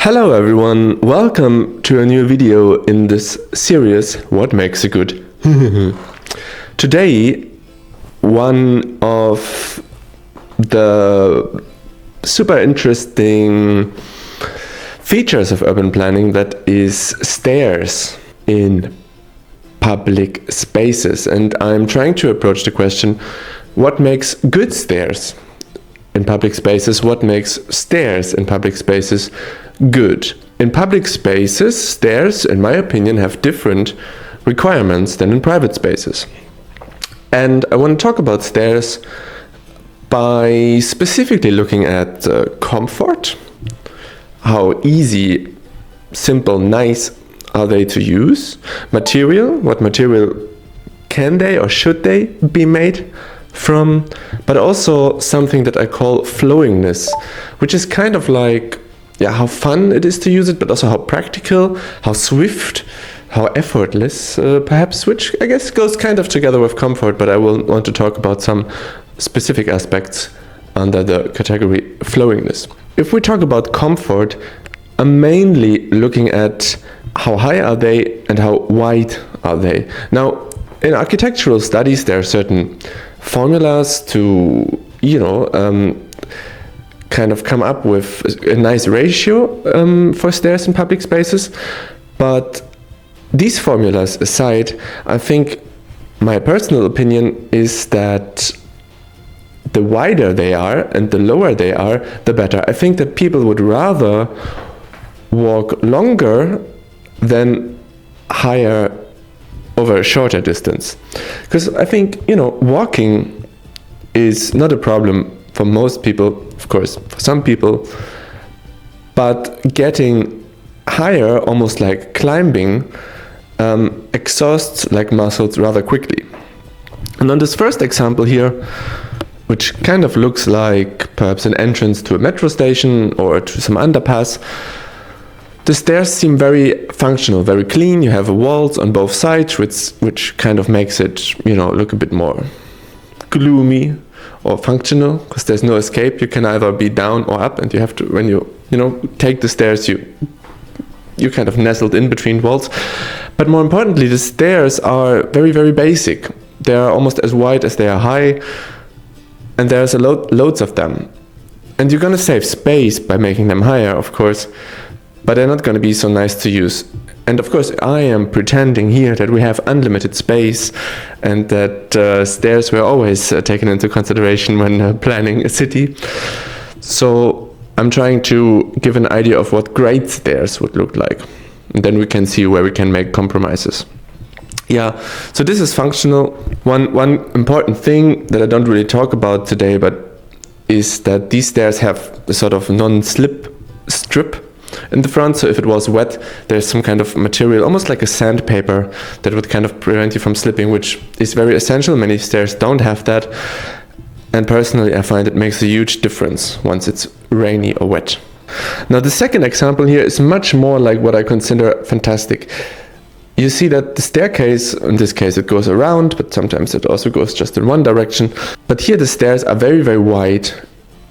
Hello everyone, welcome to a new video in this series, What Makes a Good? Today, one of the super interesting features of urban planning that is stairs in public spaces. And I'm trying to approach the question, what makes good stairs in public spaces? What makes stairs in public spaces good? In public spaces, stairs, in my opinion, have different requirements than in private spaces. And I want to talk about stairs by specifically looking at comfort, how easy, simple, nice are they to use, material, what material can they or should they be made from, but also something that I call flowingness, which is kind of like how fun it is to use it, but also how practical, how swift, how effortless, perhaps, which I guess goes kind of together with comfort, but I will want to talk about some specific aspects under the category flowingness. If we talk about comfort, I'm mainly looking at how high are they and how wide are they. Now, in architectural studies, there are certain formulas to, kind of come up with a nice ratio for stairs in public spaces. But these formulas aside, I think my personal opinion is that the wider they are and the lower they are, the better. I think that people would rather walk longer than higher over a shorter distance. Because I think, walking is not a problem for most people, of course, for some people, but getting higher, almost like climbing, exhausts like muscles rather quickly. And on this first example here, which kind of looks like perhaps an entrance to a metro station or to some underpass, the stairs seem very functional, very clean. You have walls on both sides, which kind of makes it, look a bit more gloomy or functional, because there's no escape. You can either be down or up, and you have to, when you take the stairs, you kind of nestled in between walls. But more importantly, the stairs are very, very basic. They are almost as wide as they are high, and there's loads of them. And you're going to save space by making them higher, of course, but they're not going to be so nice to use. And of course, I am pretending here that we have unlimited space and that stairs were always taken into consideration when planning a city. So I'm trying to give an idea of what great stairs would look like. And then we can see where we can make compromises. Yeah, so this is functional. One important thing that I don't really talk about today, but is that these stairs have a sort of non-slip strip in the front. So if it was wet, there's some kind of material, almost like a sandpaper, that would kind of prevent you from slipping, which is very essential. Many stairs don't have that. And personally, I find it makes a huge difference once it's rainy or wet. Now, the second example here is much more like what I consider fantastic. You see that the staircase, in this case it goes around, but sometimes it also goes just in one direction. But here the stairs are very, very wide,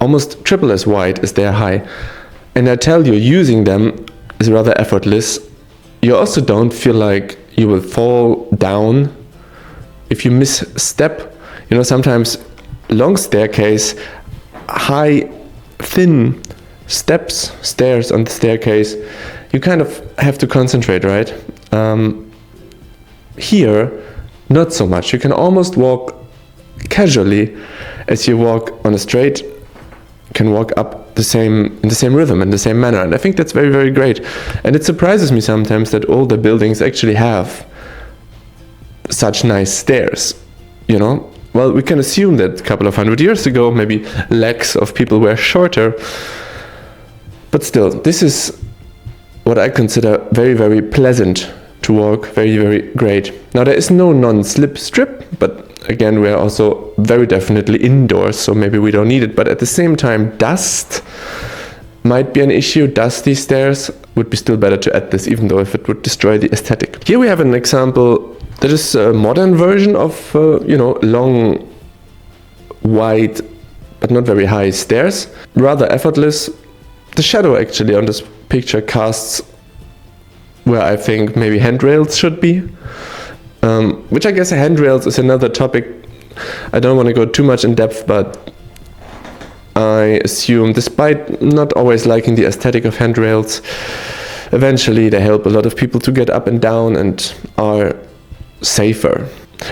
almost triple as wide as they are high. And I tell you, using them is rather effortless. You also don't feel like you will fall down if you misstep. Sometimes long staircase, high, thin stairs on the staircase, you kind of have to concentrate, right? Here, not so much. You can almost walk casually as you walk on a straight, can walk up in the same rhythm, in the same manner. And I think that's very, very great. And it surprises me sometimes that all the buildings actually have such nice stairs, Well, we can assume that a couple of 100 years ago, maybe legs of people were shorter. But still, this is what I consider very, very pleasant to walk, very, very great. Now, there is no non-slip strip, but again, we are also very definitely indoors, so maybe we don't need it. But at the same time, dust might be an issue. Dusty stairs would be still better to add this, even though if it would destroy the aesthetic. Here we have an example that is a modern version of, long, wide, but not very high stairs. Rather effortless. The shadow actually on this picture casts where I think maybe handrails should be, which I guess handrails is another topic. I don't want to go too much in depth, but I assume, despite not always liking the aesthetic of handrails, eventually they help a lot of people to get up and down and are safer.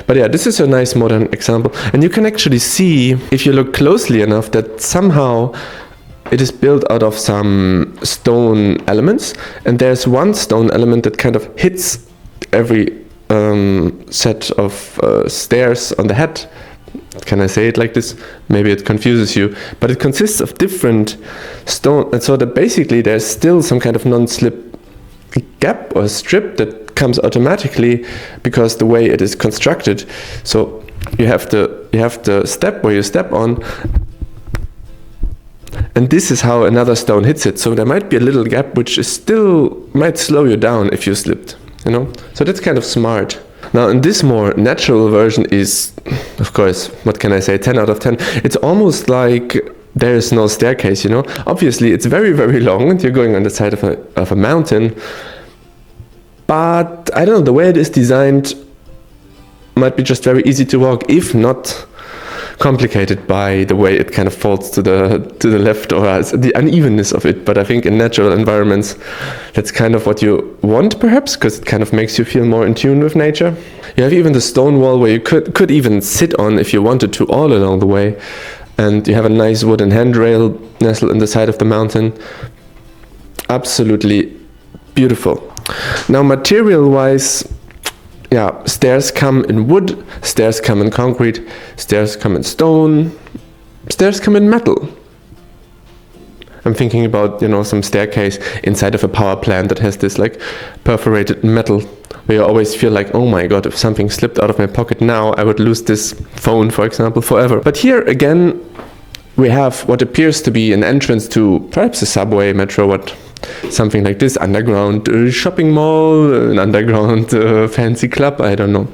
But yeah, this is a nice modern example, and you can actually see, if you look closely enough, that somehow it is built out of some stone elements, and there's one stone element that kind of hits every set of stairs on the head. Can I say it like this? Maybe it confuses you, but it consists of different stone, and so that basically there's still some kind of non-slip gap or strip that comes automatically because the way it is constructed. So you have the step where you step on, and this is how another stone hits it. So there might be a little gap which is still might slow you down if you slipped, you know? So that's kind of smart. Now, in this more natural version is, of course, what can I say, 10 out of 10. It's almost like there is no staircase, you know? Obviously, it's very, very long, and you're going on the side of a mountain. But, I don't know, the way it is designed might be just very easy to walk, if not complicated by the way it kind of falls to the left, or the unevenness of it. But I think in natural environments, that's kind of what you want, perhaps, because it kind of makes you feel more in tune with nature. You have even the stone wall where you could even sit on if you wanted to all along the way, and you have a nice wooden handrail nestled in the side of the mountain. Absolutely beautiful. Now, material-wise, yeah, stairs come in wood, stairs come in concrete, stairs come in stone, stairs come in metal. I'm thinking about, you know, some staircase inside of a power plant that has this like perforated metal, where you always feel like, oh my god, if something slipped out of my pocket now, I would lose this phone, for example, forever. But here again, we have what appears to be an entrance to perhaps a subway, metro, something like this, underground shopping mall, an underground fancy club, I don't know.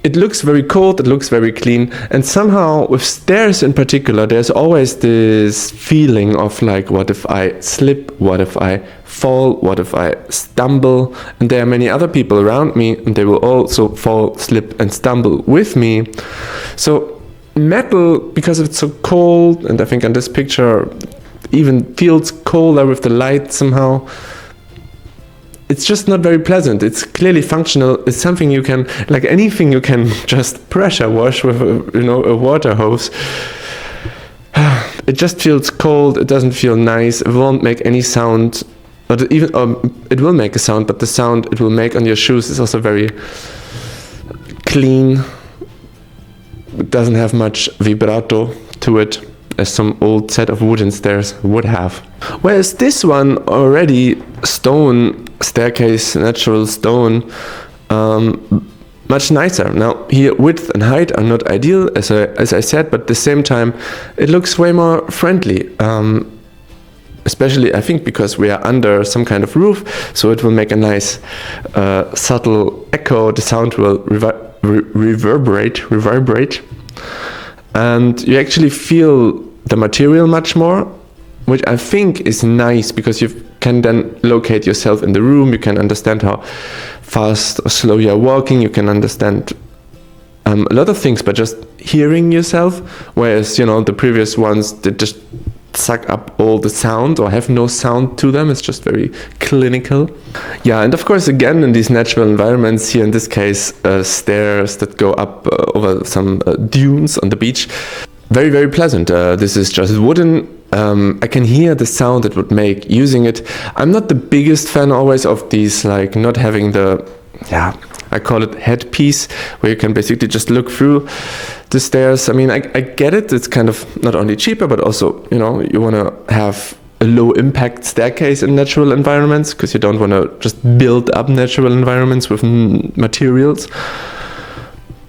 It looks very cold, it looks very clean, and somehow with stairs in particular, there's always this feeling of like, what if I slip, what if I fall, what if I stumble, and there are many other people around me, and they will also fall, slip, and stumble with me. So metal, because it's so cold, and I think on this picture even feels colder with the light somehow, it's just not very pleasant. It's clearly functional. It's something you can, like anything, you can just pressure wash with a water hose. It just feels cold. It doesn't feel nice. It won't make any sound, but it will make a sound, but the sound it will make on your shoes is also very clean. It doesn't have much vibrato to it, as some old set of wooden stairs would have. Whereas this one, already stone staircase, natural stone, much nicer. Now here width and height are not ideal, as I said, but at the same time it looks way more friendly. Especially I think because we are under some kind of roof, so it will make a nice subtle echo. The sound will reverberate, and you actually feel the material much more, which I think is nice because you can then locate yourself in the room. You can understand how fast or slow you're walking. You can understand a lot of things by just hearing yourself, whereas, you know, the previous ones, they just suck up all the sound or have no sound to them. It's just very clinical. Yeah, and of course, again, in these natural environments, here in this case, stairs that go up over some dunes on the beach. Very, very pleasant. This is just wooden. I can hear the sound it would make using it. I'm not the biggest fan always of these, like not having the, I call it headpiece, where you can basically just look through the stairs. I mean, I get it. It's kind of not only cheaper, but also, you know, you want to have a low impact staircase in natural environments because you don't want to just build up natural environments with materials.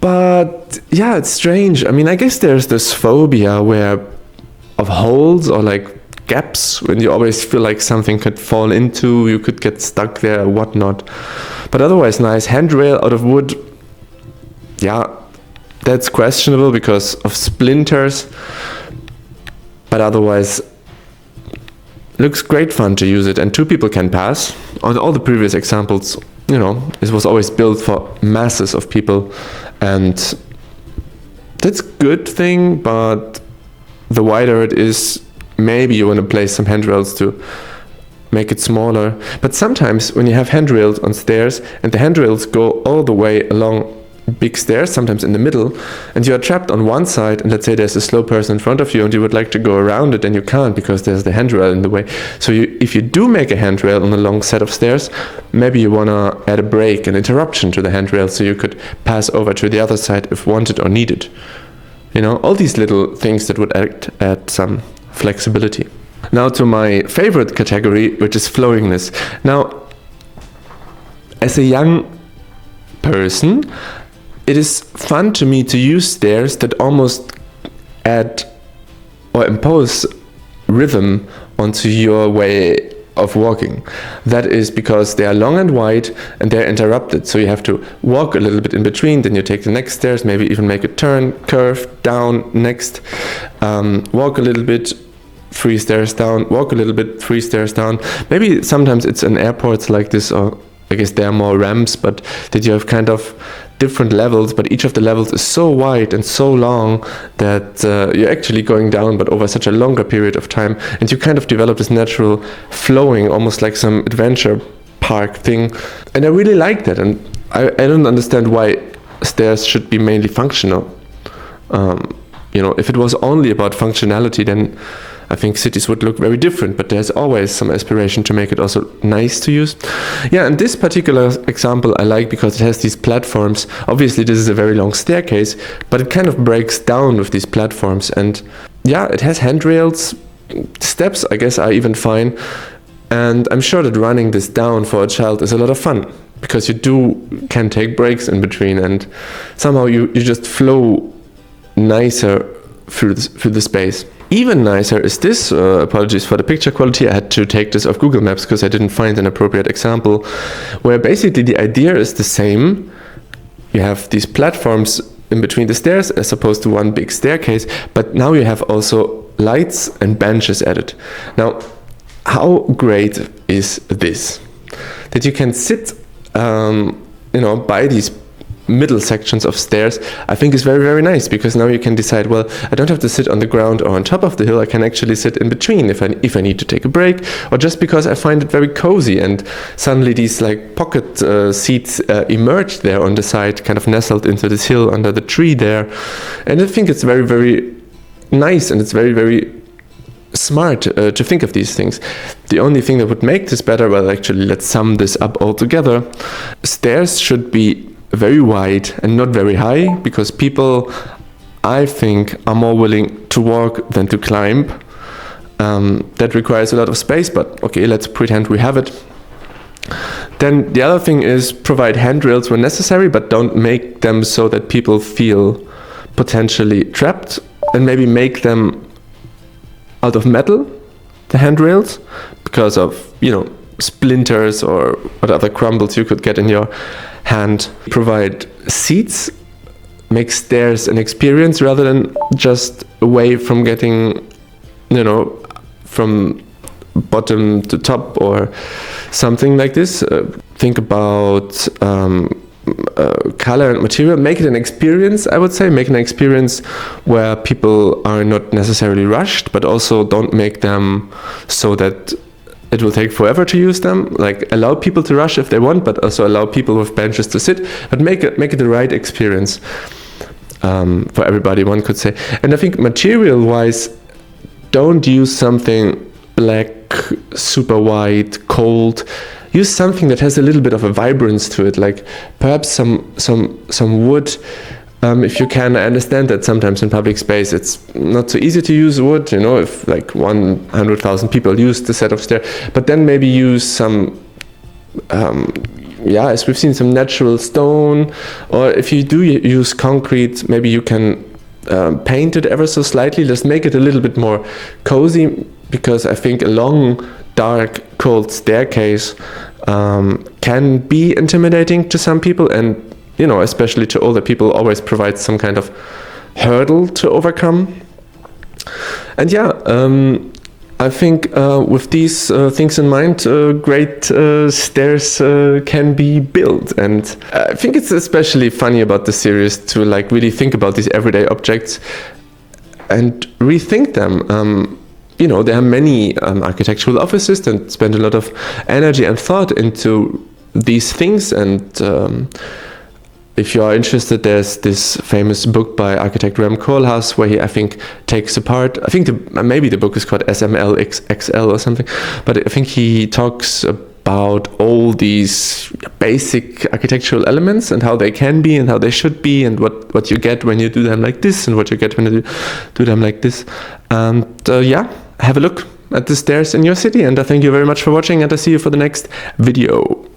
But yeah, it's strange. I mean, I guess there's this phobia of holes or like gaps when you always feel like something could fall into, you could get stuck there or whatnot. But otherwise, nice handrail out of wood. Yeah, that's questionable because of splinters. But otherwise, looks great fun to use it, and two people can pass. On all the previous examples, it was always built for masses of people, and that's a good thing, but the wider it is, maybe you want to place some handrails to make it smaller. But sometimes when you have handrails on stairs and the handrails go all the way along big stairs, sometimes in the middle, and you are trapped on one side, and let's say there's a slow person in front of you and you would like to go around it and you can't because there's the handrail in the way. So if you do make a handrail on a long set of stairs, maybe you want to add a break, an interruption to the handrail, so you could pass over to the other side if wanted or needed. All these little things that would add some flexibility. Now to my favorite category, which is flowingness. Now, as a young person, it is fun to me to use stairs that almost add or impose rhythm onto your way of walking. That is because they are long and wide and they're interrupted. So you have to walk a little bit in between, then you take the next stairs, maybe even make a turn, curve, down, next, walk a little bit, 3 stairs down, walk a little bit, 3 stairs down. Maybe sometimes it's in airports like this, or I guess there are more ramps, but that you have kind of different levels, but each of the levels is so wide and so long that you're actually going down, but over such a longer period of time, and you kind of develop this natural flowing, almost like some adventure park thing. And I really like that, and I don't understand why stairs should be mainly functional. If it was only about functionality, then I think cities would look very different, but there's always some aspiration to make it also nice to use. Yeah, and this particular example I like because it has these platforms. Obviously, this is a very long staircase, but it kind of breaks down with these platforms. And yeah, it has handrails. Steps, I guess, are even fine. And I'm sure that running this down for a child is a lot of fun, because you can take breaks in between, and somehow you just flow nicer through the space. Even nicer is this, apologies for the picture quality, I had to take this off Google Maps because I didn't find an appropriate example, where basically the idea is the same. You have these platforms in between the stairs as opposed to one big staircase, but now you have also lights and benches added. Now, how great is this? That you can sit by these middle sections of stairs, I think is very, very nice, because now you can decide, well, I don't have to sit on the ground or on top of the hill, I can actually sit in between if I need to take a break, or just because I find it very cozy, and suddenly these like pocket seats emerge there on the side, kind of nestled into this hill under the tree there. And I think it's very, very nice, and it's very, very smart to think of these things. The only thing that would make this better, well, actually, let's sum this up all together. Stairs should be very wide and not very high, because people, I think, are more willing to walk than to climb. That requires a lot of space, but okay, let's pretend we have it. Then the other thing is provide handrails when necessary, but don't make them so that people feel potentially trapped, and maybe make them out of metal, the handrails, because of, splinters or what other crumbles you could get in your hand. Provide seats, make stairs an experience rather than just a way from getting, from bottom to top or something like this. Think about color and material. Make it an experience, I would say. Make an experience where people are not necessarily rushed, but also don't make them so that it will take forever to use them. Like, allow people to rush if they want, but also allow people with benches to sit, but make it the right experience for everybody, one could say. And I think material-wise, don't use something black, super white, cold. Use something that has a little bit of a vibrance to it, like perhaps some wood. If you can. I understand that sometimes in public space it's not so easy to use wood, if like 100,000 people use the set of stairs, but then maybe use some, as we've seen, some natural stone, or if you do use concrete, maybe you can paint it ever so slightly, just make it a little bit more cozy, because I think a long, dark, cold staircase can be intimidating to some people, and especially to older people, always provides some kind of hurdle to overcome. And I think with these things in mind, great stairs can be built. And I think it's especially funny about the series to like really think about these everyday objects and rethink them. You know, there are many architectural offices that spend a lot of energy and thought into these things. And if you are interested, there's this famous book by architect Rem Koolhaas where he, I think, takes apart, I think maybe the book is called SML-XL or something, but I think he talks about all these basic architectural elements and how they can be and how they should be and what you get when you do them like this and what you get when you do them like this. And yeah, have a look at the stairs in your city, and I thank you very much for watching, and I see you for the next video.